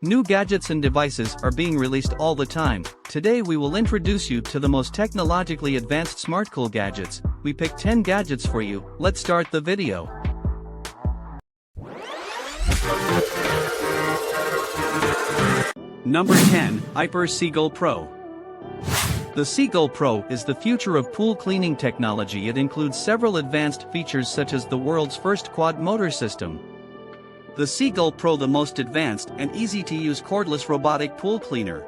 New gadgets and devices are being released all the time. Today we will introduce you to the most technologically advanced smart cool gadgets. We picked 10 gadgets for you. Let's start the video. Number 10. AIPER Seagull Pro. The Seagull Pro is the future of pool cleaning technology. It includes several advanced features such as the world's first quad motor system. The Seagull Pro, the most advanced and easy-to-use cordless robotic pool cleaner.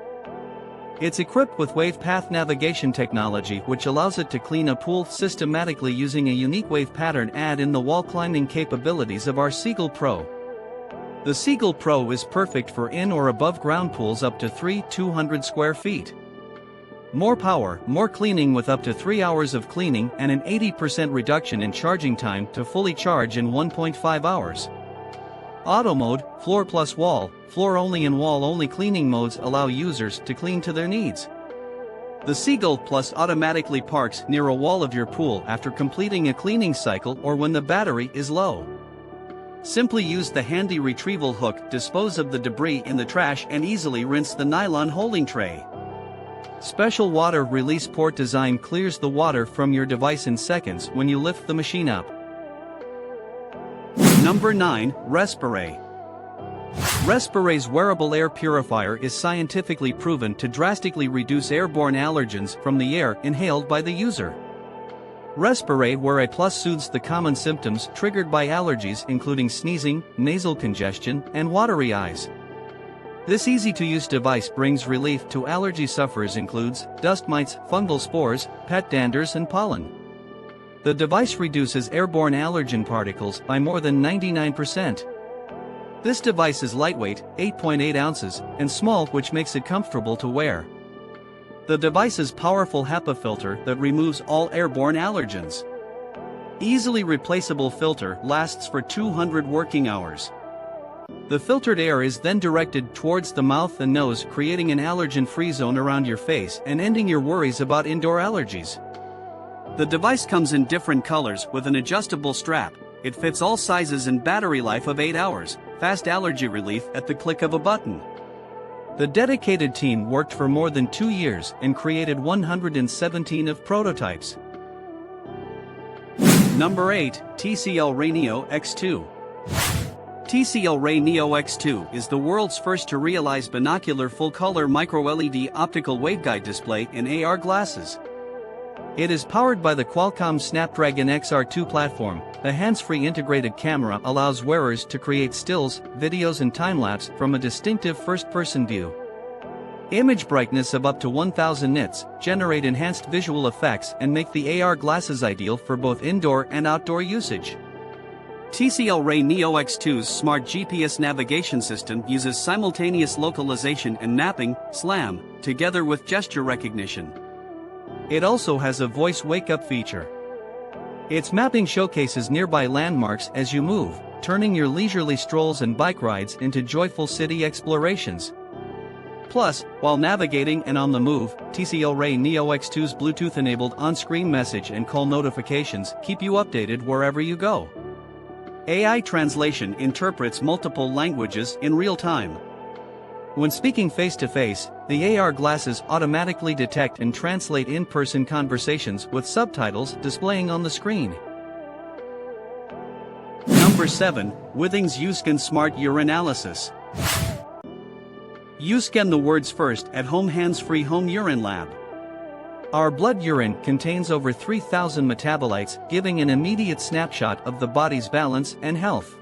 It's equipped with wave path navigation technology, which allows it to clean a pool systematically using a unique wave pattern in the wall climbing capabilities of our Seagull Pro. The Seagull Pro is perfect for in or above ground pools up to 200 square feet. More power, more cleaning with up to 3 hours of cleaning and an 80% reduction in charging time to fully charge in 1.5 hours. Auto mode, floor plus wall, floor only and wall only cleaning modes allow users to clean to their needs. The Seagull Plus automatically parks near a wall of your pool after completing a cleaning cycle or when the battery is low. Simply use the handy retrieval hook, dispose of the debris in the trash and easily rinse the nylon holding tray. Special water release port design clears the water from your device in seconds when you lift the machine up. Number 9. Respiray. Respiray's wearable air purifier is scientifically proven to drastically reduce airborne allergens from the air inhaled by the user. Respiray Wear A Plus soothes the common symptoms triggered by allergies, including sneezing, nasal congestion, and watery eyes. This easy-to-use device brings relief to allergy sufferers, includes dust mites, fungal spores, pet danders and pollen. The device reduces airborne allergen particles by more than 99%. This device is lightweight, 8.8 ounces, and small, which makes it comfortable to wear. The device's powerful HEPA filter that removes all airborne allergens. Easily replaceable filter lasts for 200 working hours. The filtered air is then directed towards the mouth and nose, creating an allergen-free zone around your face and ending your worries about indoor allergies. The device comes in different colors with an adjustable strap. It fits all sizes and battery life of 8 hours, fast allergy relief at the click of a button. The dedicated team worked for more than 2 years and created 117 of prototypes. Number 8. TCL RayNeo X2. TCL RayNeo X2 is the world's first to realize binocular full-color micro-LED optical waveguide display in AR glasses. It is powered by the Qualcomm Snapdragon XR2 platform. The hands-free integrated camera allows wearers to create stills, videos and time-lapse from a distinctive first-person view. Image brightness of up to 1000 nits, generate enhanced visual effects and make the AR glasses ideal for both indoor and outdoor usage. TCL RayNeo X2's smart GPS navigation system uses simultaneous localization and mapping, SLAM, together with gesture recognition. It also has a voice wake-up feature. Its mapping showcases nearby landmarks as you move, turning your leisurely strolls and bike rides into joyful city explorations. Plus, while navigating and on the move, TCL RayNeo X2's Bluetooth-enabled on-screen message and call notifications keep you updated wherever you go. AI translation interprets multiple languages in real time. When speaking face-to-face, the AR glasses automatically detect and translate in-person conversations with subtitles displaying on the screen. Number 7. Withings U-Scan Smart Urinalysis. U-Scan, the world's first at-home hands-free home urine lab. Our blood urine contains over 3,000 metabolites, giving an immediate snapshot of the body's balance and health,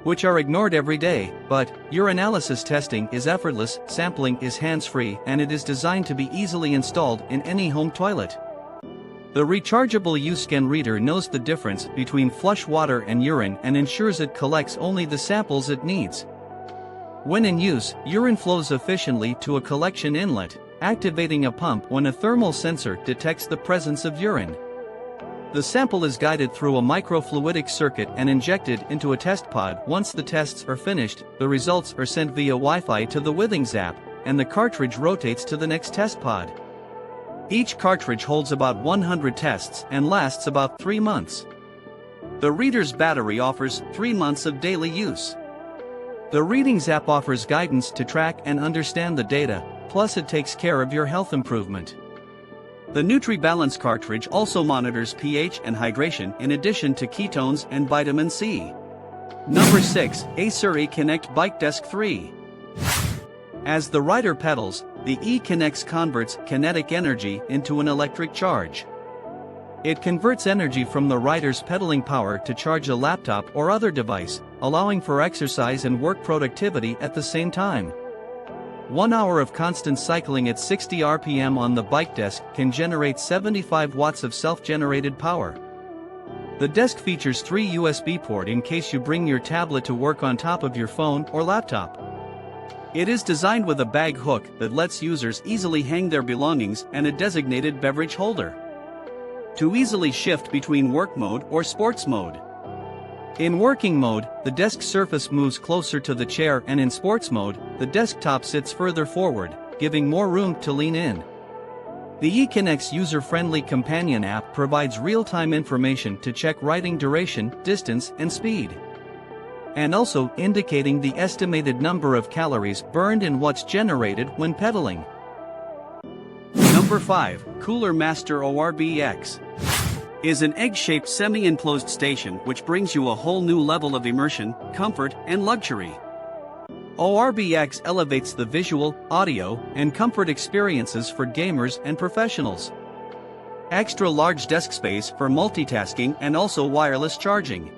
which are ignored every day, but urinalysis testing is effortless, sampling is hands-free, and it is designed to be easily installed in any home toilet. The rechargeable U-Scan reader knows the difference between flush water and urine and ensures it collects only the samples it needs. When in use, urine flows efficiently to a collection inlet, activating a pump when a thermal sensor detects the presence of urine. The sample is guided through a microfluidic circuit and injected into a test pod. Once the tests are finished, the results are sent via Wi-Fi to the Withings app, and the cartridge rotates to the next test pod. Each cartridge holds about 100 tests and lasts about 3 months. The reader's battery offers 3 months of daily use. The Readings app offers guidance to track and understand the data, plus it takes care of your health improvement. The NutriBalance cartridge also monitors pH and hydration in addition to ketones and vitamin C. Number 6. Acer eKinekt Bike Desk 3. As the rider pedals, the eKinekt converts kinetic energy into an electric charge. It converts energy from the rider's pedaling power to charge a laptop or other device, allowing for exercise and work productivity at the same time. 1 hour of constant cycling at 60 RPM on the bike desk can generate 75 watts of self-generated power. The desk features 3 USB ports in case you bring your tablet to work on top of your phone or laptop. It is designed with a bag hook that lets users easily hang their belongings and a designated beverage holder to easily shift between work mode or sports mode. In working mode, the desk surface moves closer to the chair, and in sports mode, the desktop sits further forward, giving more room to lean in. The eKinekt's user-friendly companion app provides real-time information to check riding duration, distance, and speed, and also indicating the estimated number of calories burned and what's generated when pedaling. Number 5. Cooler Master ORB X is an egg-shaped semi-enclosed station which brings you a whole new level of immersion, comfort, and luxury. ORB X elevates the visual, audio, and comfort experiences for gamers and professionals. Extra large desk space for multitasking and also wireless charging.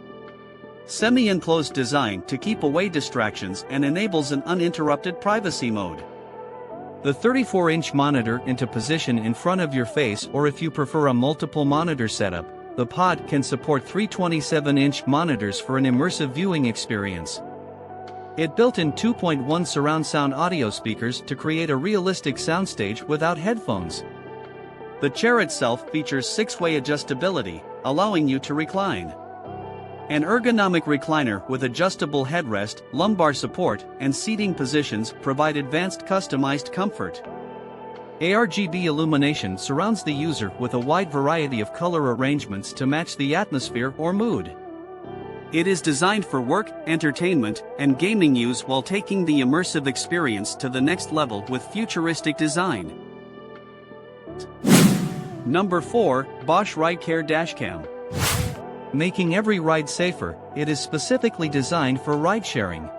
Semi-enclosed design to keep away distractions and enables an uninterrupted privacy mode. The 34-inch monitor into position in front of your face, or if you prefer a multiple monitor setup, the pod can support 3 27-inch monitors for an immersive viewing experience. It built in 2.1 surround sound audio speakers to create a realistic soundstage without headphones. The chair itself features 6-way adjustability, allowing you to recline. An ergonomic recliner with adjustable headrest, lumbar support, and seating positions provide advanced customized comfort. ARGB illumination surrounds the user with a wide variety of color arrangements to match the atmosphere or mood. It is designed for work, entertainment, and gaming use while taking the immersive experience to the next level with futuristic design. Number 4. Bosch RideCare Dashcam. Making every ride safer, it is specifically designed for ride-sharing.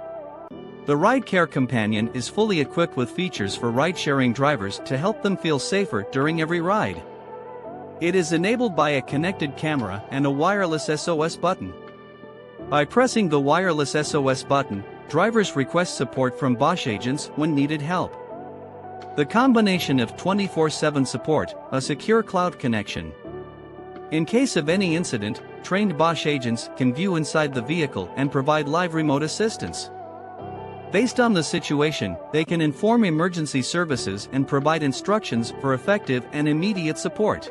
The RideCare companion is fully equipped with features for ride-sharing drivers to help them feel safer during every ride. It is enabled by a connected camera and a wireless SOS button. By pressing the wireless SOS button, drivers request support from Bosch agents when needed help. The combination of 24/7 support, a secure cloud connection. In case of any incident, trained Bosch agents can view inside the vehicle and provide live remote assistance. Based on the situation, they can inform emergency services and provide instructions for effective and immediate support.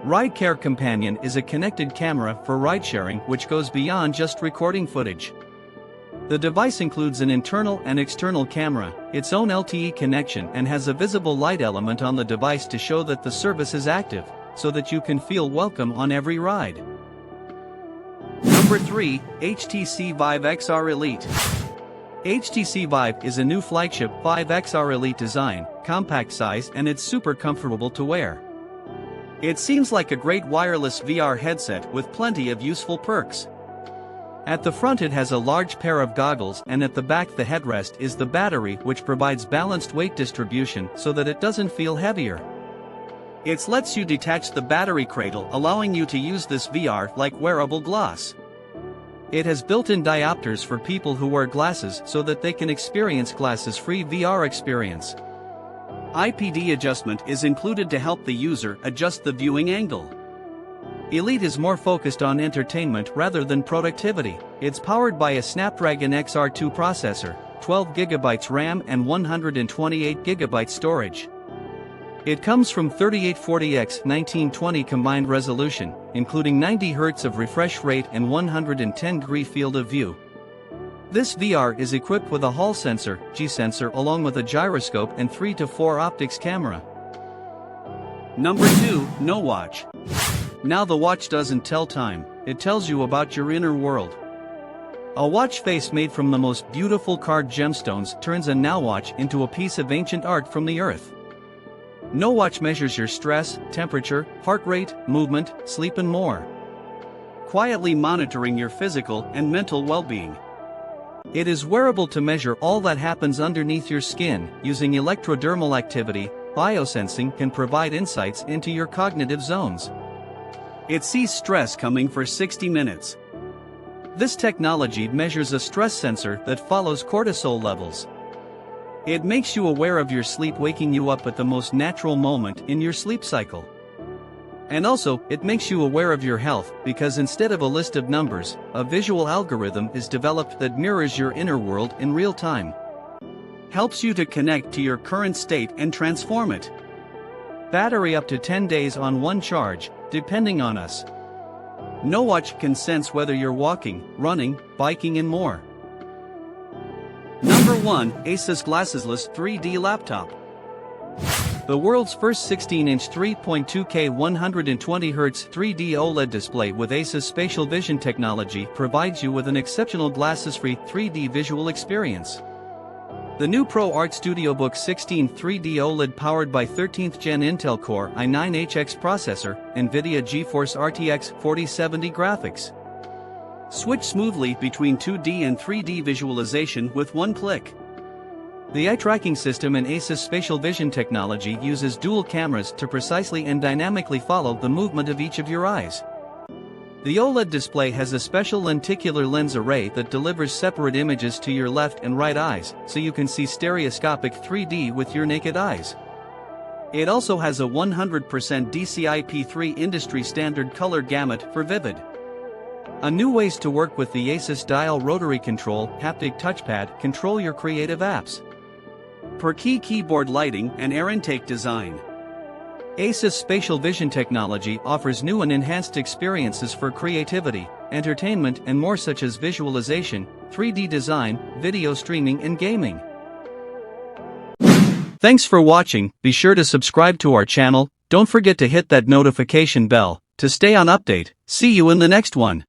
RideCare Companion is a connected camera for ride-sharing which goes beyond just recording footage. The device includes an internal and external camera, its own LTE connection, and has a visible light element on the device to show that the service is active, so that you can feel welcome on every ride. Number 3. HTC Vive XR Elite. HTC Vive is a new flagship Vive XR Elite design, compact size, and it's super comfortable to wear. It seems like a great wireless VR headset with plenty of useful perks. At the front it has a large pair of goggles, and at the back the headrest is the battery, which provides balanced weight distribution so that it doesn't feel heavier. It lets you detach the battery cradle, allowing you to use this VR like wearable glass. It has built-in diopters for people who wear glasses so that they can experience glasses-free VR experience. IPD adjustment is included to help the user adjust the viewing angle. Elite is more focused on entertainment rather than productivity. It's powered by a Snapdragon XR2 processor, 12GB RAM and 128GB storage. It comes from 3840x1920 combined resolution, including 90 Hz of refresh rate and 110-degree field of view. This VR is equipped with a Hall sensor, G-sensor, along with a gyroscope and 3 to 4 optics camera. Number 2. Nowatch. Now the watch doesn't tell time, it tells you about your inner world. A watch face made from the most beautiful carved gemstones turns a Nowatch into a piece of ancient art from the earth. Nowatch measures your stress, temperature, heart rate, movement, sleep and more, quietly monitoring your physical and mental well-being. It is wearable to measure all that happens underneath your skin. Using electrodermal activity, biosensing can provide insights into your cognitive zones. It sees stress coming for 60 minutes. This technology measures a stress sensor that follows cortisol levels. It makes you aware of your sleep, waking you up at the most natural moment in your sleep cycle. And also, it makes you aware of your health, because instead of a list of numbers, a visual algorithm is developed that mirrors your inner world in real time. Helps you to connect to your current state and transform it. Battery up to 10 days on one charge, depending on us. Nowatch can sense whether you're walking, running, biking and more. Number 1. Asus Glassesless 3D Laptop. The world's first 16-inch 3.2K 120Hz 3D OLED display with Asus spatial vision technology provides you with an exceptional glasses-free 3D visual experience. The new ProArt StudioBook 16 3D OLED powered by 13th Gen Intel Core i9HX processor, NVIDIA GeForce RTX 4070 graphics. Switch smoothly between 2D and 3D visualization with one click. The eye tracking system in Asus spatial vision technology uses dual cameras to precisely and dynamically follow the movement of each of your eyes. The OLED display has a special lenticular lens array that delivers separate images to your left and right eyes, so you can see stereoscopic 3D with your naked eyes. It also has a 100% DCI-P3 industry standard color gamut for vivid. A new ways to work with the Asus Dial Rotary Control haptic touchpad control your creative apps. Per key keyboard lighting and air intake design. Asus spatial vision technology offers new and enhanced experiences for creativity, entertainment and more, such as visualization, 3D design, video streaming and gaming. Thanks for watching. Be sure to subscribe to our channel. Don't forget to hit that notification bell to stay on update. See you in the next one.